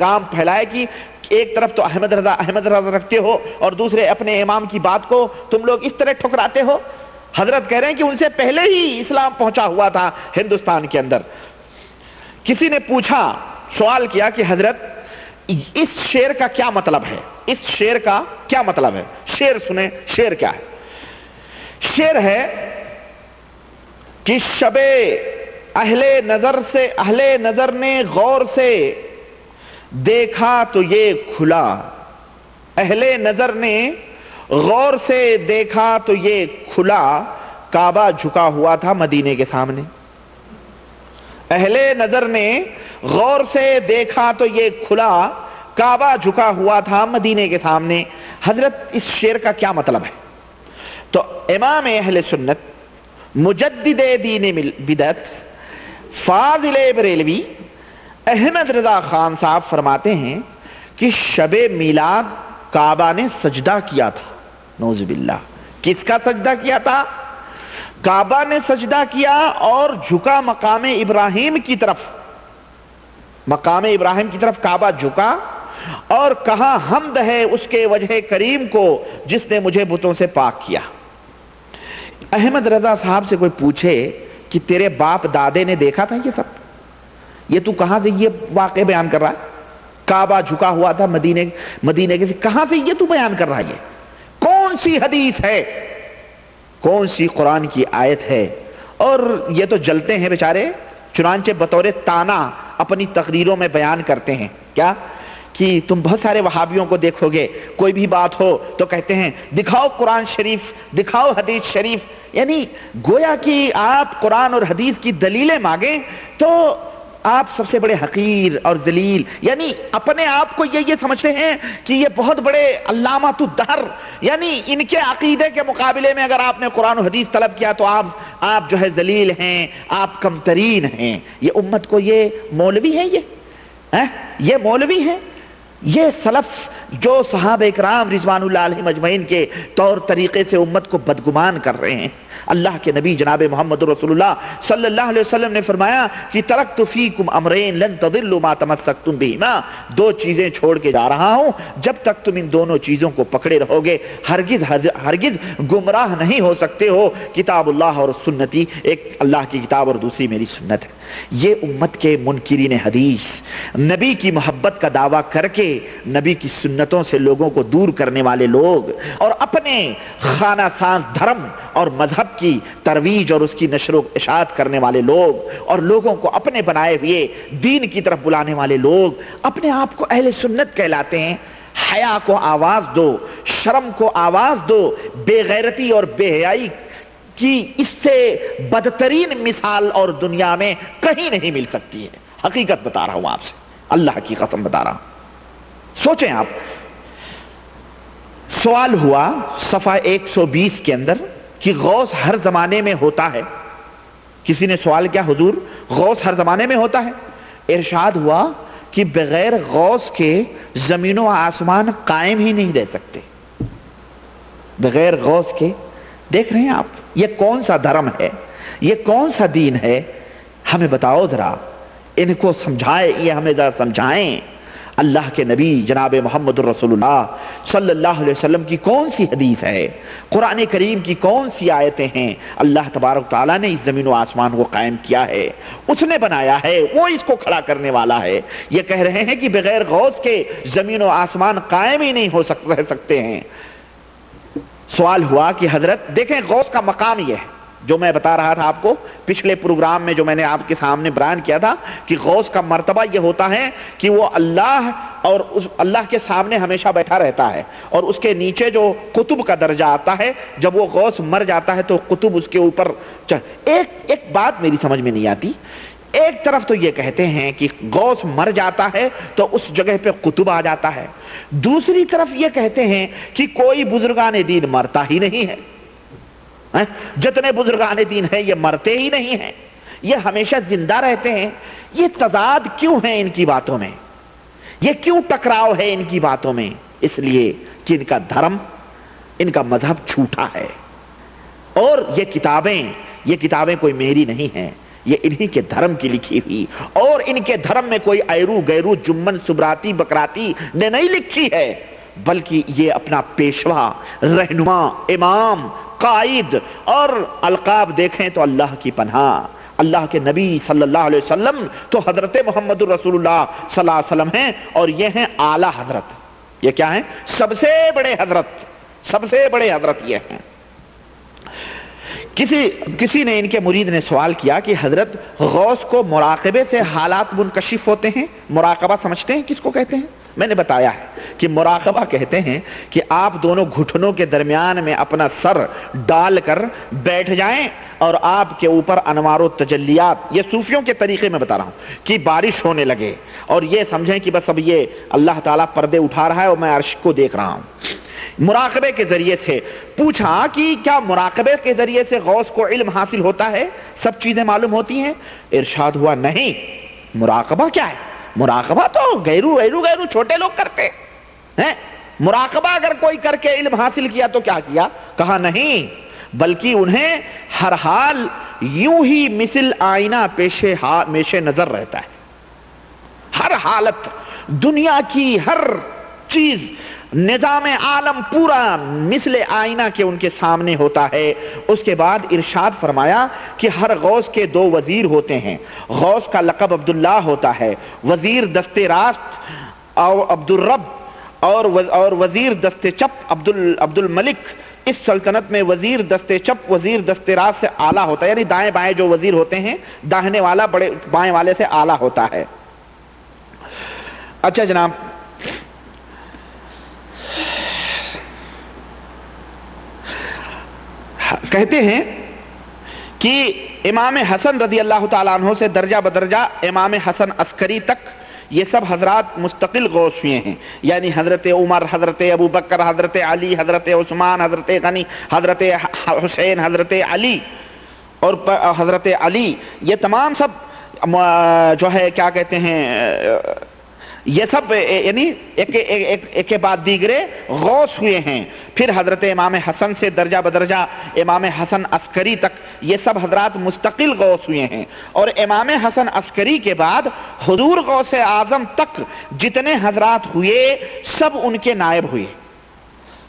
پیغام پھیلائے کہ ایک طرف تو احمد رضا رکھتے ہو اور دوسرے اپنے امام کی بات کو تم لوگ اس طرح ٹھکراتے ہو. حضرت کہہ رہے ہیں کہ ان سے پہلے ہی اسلام پہنچا ہوا تھا ہندوستان کے اندر. کسی نے پوچھا، سوال کیا کہ حضرت اس شعر کا کیا مطلب ہے، اس شعر کا کیا مطلب ہے؟ شعر سنیں، شعر کیا ہے؟ شعر ہے کہ شب اہل نظر نے غور سے دیکھا تو یہ کھلا. اہل نظر نے غور سے دیکھا تو یہ کھلا، کعبہ جھکا ہوا تھا مدینے کے سامنے. اہل نظر نے غور سے دیکھا تو یہ کھلا، کعبہ جھکا ہوا تھا مدینے کے سامنے. حضرت اس شعر کا کیا مطلب ہے؟ تو امام اہل سنت مجدد دین بدعت فاضل بریلوی احمد رضا خان صاحب فرماتے ہیں کہ شب میلاد کعبہ نے سجدہ کیا تھا. نعوذ باللہ. کس کا سجدہ کیا تھا؟ کعبہ نے سجدہ کیا اور جھکا مقام ابراہیم کی طرف. مقام ابراہیم کی طرف کعبہ جھکا اور کہا حمد ہے اس کے وجہ کریم کو جس نے مجھے بتوں سے پاک کیا. احمد رضا صاحب سے کوئی پوچھے کہ تیرے باپ دادے نے دیکھا تھا یہ سب، یہ تو کہاں سے یہ واقعہ بیان کر رہا ہے؟ کعبہ جھکا ہوا تھا مدینے کے، کہاں سے یہ تو بیان کر رہا ہے؟ یہ کون سی حدیث ہے، کون سی قرآن کی آیت ہے؟ اور یہ تو جلتے ہیں بیچارے، چنانچہ بطور تانا اپنی تقریروں میں بیان کرتے ہیں کیا کہ تم بہت سارے وہابیوں کو دیکھو گے، کوئی بھی بات ہو تو کہتے ہیں دکھاؤ قرآن شریف، دکھاؤ حدیث شریف. یعنی گویا کہ آپ قرآن اور حدیث کی دلیلیں مانگیں تو آپ سب سے بڑے حقیر اور ذلیل، یعنی اپنے آپ کو یہ سمجھتے ہیں کہ یہ بہت بڑے علامات الدہر. یعنی ان کے عقیدے کے مقابلے میں اگر آپ نے قرآن و حدیث طلب کیا تو آپ جو ہے ذلیل ہیں، آپ کم ترین ہیں. یہ امت کو یہ مولوی ہیں، یہ مولوی ہیں، یہ سلف جو صحابہ اکرام رضوان اللہ علیہم اجمعین کے طور طریقے سے امت کو بدگمان کر رہے ہیں. اللہ کے نبی جناب محمد رسول اللہ صلی اللہ علیہ وسلم نے فرمایا کہ ترکت فیکم امرین لن تضلوا ما تمسکتم بہما، دو چیزیں چھوڑ کے جا رہا ہوں، جب تک تم ان دونوں چیزوں کو پکڑے رہو گے ہرگز گمراہ نہیں ہو سکتے ہو. کتاب اللہ اور سنتی، ایک اللہ کی کتاب اور دوسری میری سنت ہے. یہ امت کے منکرین حدیث نبی کی محبت کا دعویٰ کر کے نبی کی سنتوں سے لوگوں کو دور کرنے والے لوگ اور اپنے خانہ ساز دھرم اور مذہب کی ترویج اور اس کی نشر و اشاعت کرنے والے لوگ اور لوگوں کو اپنے بنائے ہوئے دین کی طرف بلانے والے لوگ اپنے آپ کو اہل سنت کہلاتے ہیں. حیا کو آواز دو، شرم کو آواز دو. بے غیرتی اور بے حیائی کی اس سے بدترین مثال اور دنیا میں کہیں نہیں مل سکتی ہے. حقیقت بتا رہا ہوں آپ سے، اللہ کی قسم بتا رہا ہوں. سوچیں آپ، سوال ہوا صفحہ 120 کے اندر کہ غوث ہر زمانے میں ہوتا ہے. کسی نے سوال کیا، حضور غوث ہر زمانے میں ہوتا ہے؟ ارشاد ہوا کہ بغیر غوث کے زمین و آسمان قائم ہی نہیں رہ سکتے. بغیر غوث کے. دیکھ رہے ہیں آپ یہ کون سا دھرم ہے، یہ کون سا دین ہے؟ ہمیں بتاؤ ذرا، ان کو سمجھائے، یہ ہمیں ذرا سمجھائیں. اللہ کے نبی جناب محمد رسول اللہ صلی اللہ علیہ وسلم کی کون سی حدیث ہے، قرآن کریم کی کون سی آیتیں ہیں؟ اللہ تبارک تعالیٰ نے اس زمین و آسمان کو قائم کیا ہے، اس نے بنایا ہے، وہ اس کو کھڑا کرنے والا ہے. یہ کہہ رہے ہیں کہ بغیر غوث کے زمین و آسمان قائم ہی نہیں رہ سکتے ہیں. سوال ہوا کہ حضرت دیکھیں غوث کا مقام یہ ہے جو میں بتا رہا تھا آپ کو پچھلے پروگرام میں، جو میں نے آپ کے سامنے بیان کیا تھا کہ غوث کا مرتبہ یہ ہوتا ہے کہ وہ اللہ اور اللہ کے سامنے ہمیشہ بیٹھا رہتا ہے اور اس کے نیچے جو قطب کا درجہ آتا ہے، جب وہ غوث مر جاتا ہے تو قطب اس کے اوپر ایک بات میری سمجھ میں نہیں آتی. ایک طرف تو یہ کہتے ہیں کہ غوث مر جاتا ہے تو اس جگہ پہ قطب آ جاتا ہے، دوسری طرف یہ کہتے ہیں کہ کوئی بزرگان دین مرتا ہی نہیں ہے. جتنے بزرگان دین ہیں یہ مرتے ہی نہیں ہیں، یہ ہمیشہ زندہ رہتے ہیں. یہ تضاد کیوں ہے ان کی باتوں میں؟ یہ کیوں ٹکراؤ ہے ان کی باتوں میں؟ اس لیے کہ ان کا دھرم، ان کا مذہب جھوٹا ہے. اور یہ کتابیں کوئی میری نہیں ہیں، یہ انہی کے دھرم کی لکھی ہوئی، اور ان کے دھرم میں کوئی ایرو گیرو جمن سبراتی بکراتی نے نہیں لکھی ہے، بلکہ یہ اپنا پیشوا، رہنما، امام، قائد، اور القاب دیکھیں تو اللہ کی پناہ، اللہ کے نبی صلی اللہ علیہ وسلم تو حضرت محمد الرسول اللہ صلی اللہ علیہ وسلم ہیں، اور یہ ہیں اعلیٰ حضرت۔ یہ کیا ہیں؟ سب سے بڑے حضرت، سب سے بڑے حضرت یہ ہیں۔ کسی نے ان کے مرید نے سوال کیا کہ حضرت غوث کو مراقبے سے حالات منکشف ہوتے ہیں، مراقبہ سمجھتے ہیں کس کو کہتے ہیں؟ میں نے بتایا ہے کہ مراقبہ کہتے ہیں کہ آپ دونوں گھٹنوں کے درمیان میں اپنا سر ڈال کر بیٹھ جائیں اور آپ کے اوپر انوار و تجلیات، یہ صوفیوں کے طریقے میں بتا رہا ہوں، کہ بارش ہونے لگے، اور یہ سمجھیں کہ بس اب یہ اللہ تعالیٰ پردے اٹھا رہا ہے اور میں عرش کو دیکھ رہا ہوں۔ مراقبے کے ذریعے سے پوچھا کہ کیا مراقبے کے ذریعے سے غوث کو علم حاصل ہوتا ہے، سب چیزیں معلوم ہوتی ہیں؟ ارشاد ہوا نہیں، مراقبہ کیا ہے؟ مراقبہ تو غیرو چھوٹے لوگ کرتے ہیں، مراقبہ اگر کوئی کر کے علم حاصل کیا تو کیا کیا؟ کہا نہیں، بلکہ انہیں ہر حال یوں ہی مثل آئینہ پیش نظر رہتا ہے، ہر حالت، دنیا کی ہر چیز، نظام عالم پورا مثل آئینہ کے ان کے سامنے ہوتا ہے۔ اس کے بعد ارشاد فرمایا کہ ہر غوث کے دو وزیر ہوتے ہیں، غوث کا لقب عبداللہ ہوتا ہے، وزیر دست راست اور عبدالرب، اور وزیر دست چپ عبد الملک۔ اس سلطنت میں وزیر دست چپ وزیر دست راست سے اعلیٰ ہوتا ہے، یعنی دائیں بائیں جو وزیر ہوتے ہیں، داہنے والا بڑے بائیں والے سے اعلیٰ ہوتا ہے۔ اچھا جناب، کہتے ہیں کہ امام حسن رضی اللہ تعالیٰ عنہ سے درجہ بدرجہ امام حسن عسکری تک یہ سب حضرات مستقل غوث ہوئے ہیں، یعنی حضرت عمر، حضرت ابو بکر، حضرت علی، حضرت عثمان، حضرت غنی، حضرت حسین، حضرت علی اور حضرت علی، یہ تمام سب جو ہے کیا کہتے ہیں، یہ سب یعنی ایک کے بعد دیگرے غوث ہوئے ہیں۔ پھر حضرت امام حسن سے درجہ بدرجہ امام حسن عسکری تک یہ سب حضرات مستقل غوث ہوئے ہیں، اور امام حسن عسکری کے بعد حضور غوث اعظم تک جتنے حضرات ہوئے سب ان کے نائب ہوئے،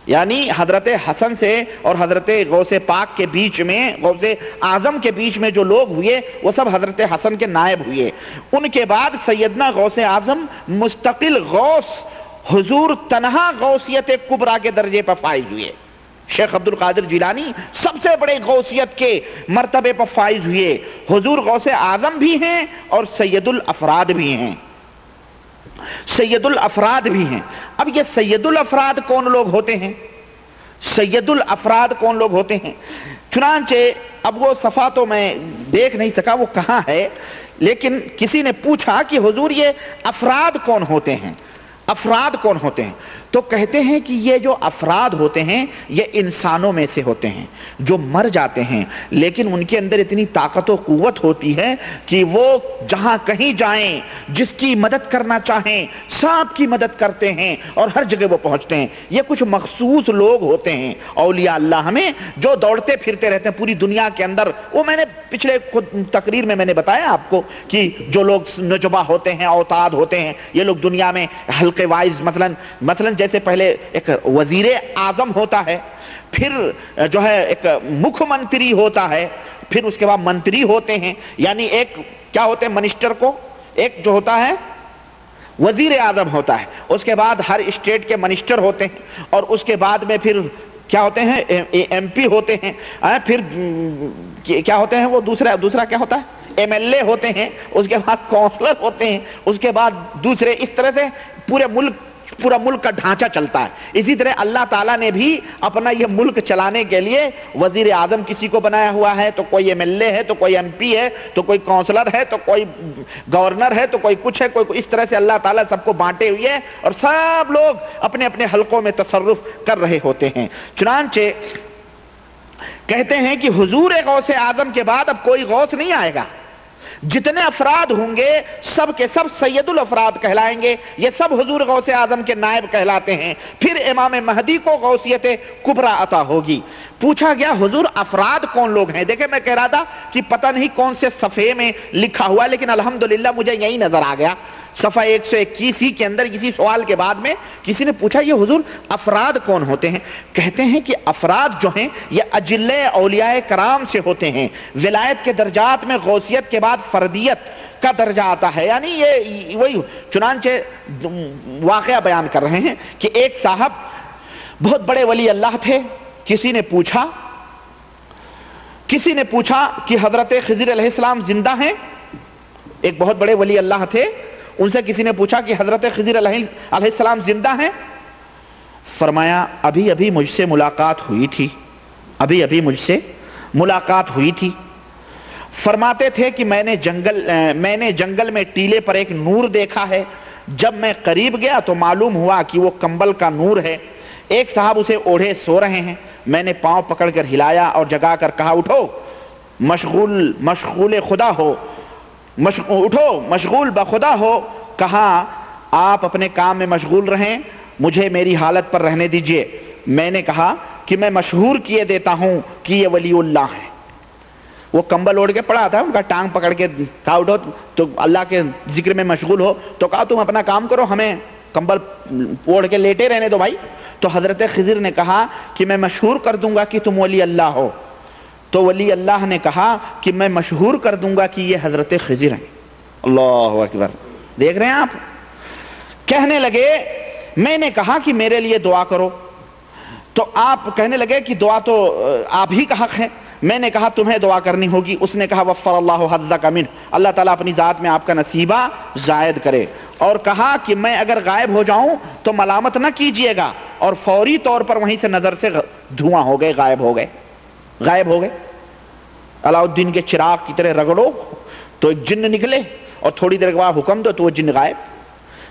یعنی حضرت حسن سے اور حضرت غوث پاک کے بیچ میں، غوث اعظم کے بیچ میں جو لوگ ہوئے وہ سب حضرت حسن کے نائب ہوئے۔ ان کے بعد سیدنا غوث اعظم مستقل غوث، حضور تنہا غوثیت کبریٰ کے درجے پر فائز ہوئے۔ شیخ عبد القادر جیلانی سب سے بڑے غوثیت کے مرتبے پر فائز ہوئے، حضور غوث اعظم بھی ہیں اور سید الافراد بھی ہیں، سید الافراد بھی ہیں۔ اب یہ سید الافراد کون لوگ ہوتے ہیں؟ سید الافراد کون لوگ ہوتے ہیں؟ چنانچہ اب وہ صفحہ تو میں دیکھ نہیں سکا وہ کہاں ہے، لیکن کسی نے پوچھا کہ حضور یہ افراد کون ہوتے ہیں، افراد کون ہوتے ہیں؟ تو کہتے ہیں کہ یہ جو افراد ہوتے ہیں یہ انسانوں میں سے ہوتے ہیں جو مر جاتے ہیں، لیکن ان کے اندر اتنی طاقت و قوت ہوتی ہے کہ وہ جہاں کہیں جائیں، جس کی مدد کرنا چاہیں سب کی مدد کرتے ہیں اور ہر جگہ وہ پہنچتے ہیں۔ یہ کچھ مخصوص لوگ ہوتے ہیں اولیاء اللہ میں جو دوڑتے پھرتے رہتے ہیں پوری دنیا کے اندر۔ وہ میں نے پچھلے خود تقریر میں نے بتایا آپ کو کہ جو لوگ نجبہ ہوتے ہیں، اوتاد ہوتے ہیں، یہ لوگ دنیا میں حلقے وائز مثلا جیسے پہلے ایک وزیر اعظم ہوتا ہے، پھر جو ہے ایک مکھ منتری ہوتا ہے، پھر اس کے بعد منتری ہوتے ہیں، یعنی ایک کیا ہوتے ہیں منسٹر کو، ایک جو ہوتا ہے وزیر اعظم ہوتا ہے، اس کے بعد ہر اسٹیٹ کے منسٹر ہوتے ہیں، اور اس کے بعد میں پھر کیا ہوتے ہیں ایم پی ہوتے ہیں، پھر کیا ہوتے ہیں وہ دوسرا کیا ہوتا ہے ایم ایل اے ہوتے ہیں، اس کے بعد کونسلر ہوتے ہیں، اس کے بعد دوسرے، اس طرح سے پورا ملک کا ڈھانچہ چلتا ہے۔ اسی طرح اللہ تعالیٰ نے بھی اپنا یہ ملک چلانے کے لیے وزیر اعظم کسی کو بنایا ہوا ہے، تو کوئی ایم ایل اے ہے، تو کوئی ایم پی ہے، تو کوئی کونسلر ہے، تو کوئی گورنر ہے، تو کوئی کچھ ہے، کوئی اس طرح سے اللہ تعالیٰ سب کو بانٹے ہوئے ہیں اور سب لوگ اپنے اپنے حلقوں میں تصرف کر رہے ہوتے ہیں۔ چنانچہ کہتے ہیں کہ حضور غوث اعظم کے بعد اب کوئی غوث نہیں آئے گا، جتنے افراد ہوں گے سب کے سب سید الافراد کہلائیں گے، یہ سب حضور غوث اعظم کے نائب کہلاتے ہیں، پھر امام مہدی کو غوثیت کبریٰ عطا ہوگی۔ پوچھا گیا حضور افراد کون لوگ ہیں؟ دیکھیں میں کہہ رہا تھا کہ پتہ نہیں کون سے صفحے میں لکھا ہوا، لیکن الحمدللہ مجھے یہی نظر آ گیا، صفحہ 121 کے اندر کسی سوال کے بعد میں کسی نے پوچھا یہ حضور افراد کون ہوتے ہیں؟ کہتے ہیں کہ افراد جو ہیں یہ اجلے اولیاء کرام سے ہوتے ہیں، ولایت کے درجات میں غوثیت کے بعد فردیت کا درجہ آتا ہے، یعنی یہ وہی چنانچہ واقعہ بیان کر رہے ہیں کہ ایک صاحب بہت بڑے ولی اللہ تھے، کسی نے پوچھا کہ حضرت خضر علیہ السلام زندہ ہیں، ایک بہت بڑے ولی اللہ تھے، ان سے کسی نے پوچھا کہ حضرت خضر علیہ السلام زندہ ہیں؟ فرمایا ابھی ابھی مجھ سے ملاقات ہوئی تھی۔ فرماتے تھے کہ میں نے جنگل میں ٹیلے پر ایک نور دیکھا ہے، جب میں قریب گیا تو معلوم ہوا کہ وہ کمبل کا نور ہے، ایک صاحب اسے اوڑھے سو رہے ہیں، میں نے پاؤں پکڑ کر ہلایا اور جگا کر کہا اٹھو مشغول بخدا ہو، کہا آپ اپنے کام میں مشغول رہیں، مجھے میری حالت پر رہنے دیجئے۔ میں نے کہا کہ میں مشہور کیے دیتا ہوں کہ یہ ولی اللہ ہے۔ وہ کمبل اوڑھ کے پڑا تھا، ان کا ٹانگ پکڑ کے کہا اٹھو، تو اللہ کے ذکر میں مشغول ہو، تو کہا تم اپنا کام کرو، ہمیں کمبل اوڑھ کے لیٹے رہنے دو بھائی۔ تو حضرت خضر نے کہا کہ میں مشہور کر دوں گا کہ تم ولی اللہ ہو۔ تو ولی اللہ نے کہا کہ میں مشہور کر دوں گا کہ یہ حضرت خضر ہیں۔ اللہ اکبر، دیکھ رہے ہیں آپ؟ کہنے لگے میں نے کہا کہ میرے لیے دعا کرو، تو آپ کہنے لگے کہ دعا تو آپ ہی کا حق ہے۔ میں نے کہا تمہیں دعا کرنی ہوگی۔ اس نے کہا وفر اللہ حظک من، اللہ تعالیٰ اپنی ذات میں آپ کا نصیبہ زائد کرے، اور کہا کہ میں اگر غائب ہو جاؤں تو ملامت نہ کیجئے گا، اور فوری طور پر وہیں سے نظر سے دھواں ہو گئے، غائب ہو گئے۔ علاء الدین کے چراغ کی طرح رگڑو تو ایک جن نکلے، اور تھوڑی دیر کے بعد حکم دو تو وہ جن غائب۔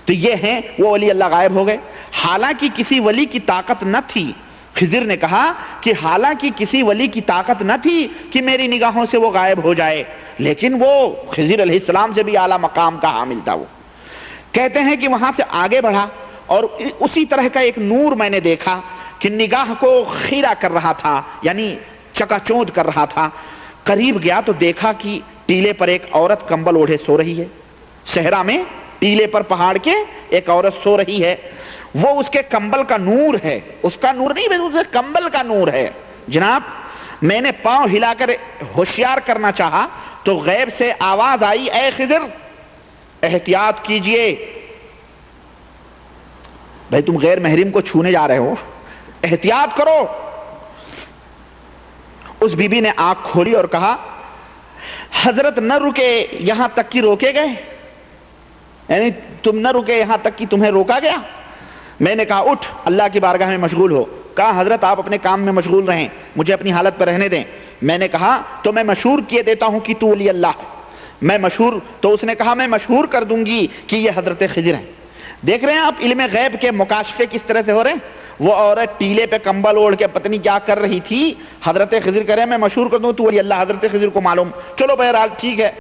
تو یہ ہیں وہ ولی اللہ غائب ہو گئے، حالانکہ کسی ولی کی طاقت نہ تھی۔ خضر نے کہا کہ حالانکہ کسی ولی کی طاقت نہ تھی کہ میری نگاہوں سے وہ غائب ہو جائے، لیکن وہ خضر علیہ السلام سے بھی اعلیٰ مقام کا حامل تھا۔ وہ کہتے ہیں کہ وہاں سے آگے بڑھا اور اسی طرح کا ایک نور میں نے دیکھا کہ نگاہ کو خیرہ کر رہا تھا، یعنی چکا چوند کر رہا تھا۔ قریب گیا تو دیکھا کہ ٹیلے پر ایک عورت کمبل اوڑھے سو رہی ہے، صحرا میں ٹیلے پر پہاڑ کے ایک عورت سو رہی ہے، وہ اس کے کمبل کا نور ہے، اس کا نور نہیں، اس کے کمبل کا نور ہے۔ جناب میں نے پاؤں ہلا کر ہوشیار کرنا چاہا تو غیب سے آواز آئی اے خضر احتیاط کیجئے، بھائی تم غیر محرم کو چھونے جا رہے ہو، احتیاط کرو۔ اس بی بی نے آنکھ کھولی اور کہا حضرت نہ رکے یہاں تک کہ روکے گئے، یعنی تم نہ رکے یہاں تک کہ تمہیں روکا گیا۔ میں نے کہا اٹھ اللہ کی بارگاہ میں مشغول ہو۔ کہا حضرت آپ اپنے کام میں مشغول رہیں، مجھے اپنی حالت پر رہنے دیں۔ میں نے کہا تو میں مشہور کیے دیتا ہوں کہ تو ولی اللہ ہے، میں مشہور، تو اس نے کہا میں مشہور کر دوں گی کہ یہ حضرت خضر ہیں۔ دیکھ رہے ہیں آپ علم غیب کے مکاشفے کس طرح سے ہو رہے ہیں۔ وہ عورت ٹیلے پہ کمبل اوڑھ کے پتہ نہیں کیا کر رہی تھی، حضرت خضر کہہ رہے ہیں میں مشہور کر دوں تو ولی اللہ، حضرت خضر کو معلوم، چلو بہرحال ٹھیک ہے۔